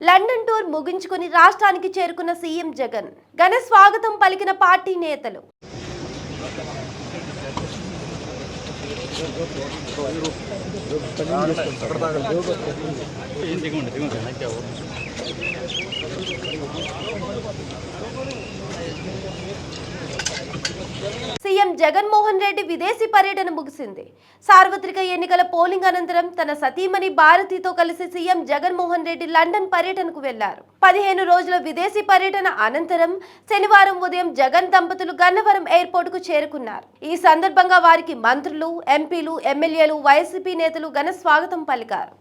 London tour ముగించుకుని రాష్ట్రానికి చేరుకున్న సీఎం జగన్ ఘన స్వాగతం పలికిన పార్టీ నేతలు. సీఎం జగన్మోహన్ రెడ్డి విదేశీ పర్యటన ముగిసింది. సార్వత్రిక ఎన్నికల పోలింగ్ అనంతరం తన సతీమణి భారతితో కలిసి సీఎం జగన్మోహన్ రెడ్డి లండన్ పర్యటనకు వెళ్లారు. 15 రోజుల విదేశీ పర్యటన అనంతరం శనివారం ఉదయం జగన్ దంపతులు గన్నవరం ఎయిర్పోర్ట్ కు చేరుకున్నారు. ఈ సందర్భంగా వారికి మంత్రులు, ఎంపీలు, ఎమ్మెల్యేలు, వైసీపీ నేతలు ఘన స్వాగతం పలికారు.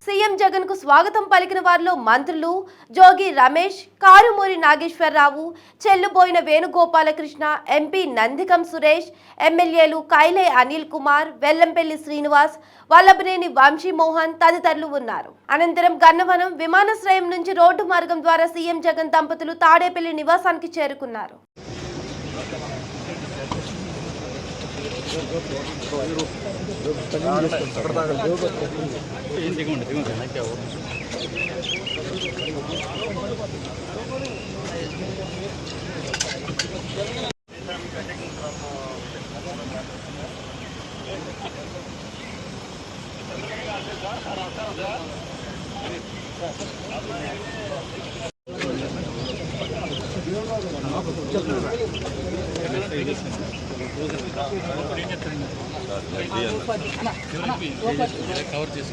సీఎం జగన్ కు స్వాగతం పలికిన వారిలో మంత్రులు జోగి రమేష్, కారుమూరి నాగేశ్వరరావు, చెల్లుబోయిన వేణుగోపాలకృష్ణ, ఎంపీ నందికం సురేష్, ఎమ్మెల్యేలు కైలే అనిల్ కుమార్, వెల్లంపల్లి శ్రీనివాస్, వల్లభనేని వంశీమోహన్ తదితరులు ఉన్నారు. అనంతరం గన్నవరం విమానాశ్రయం నుంచి రోడ్డు మార్గం ద్వారా సీఎం జగన్ దంపతులు తాడేపల్లి నివాసానికి చేరుకున్నారు. కవర్ చేసి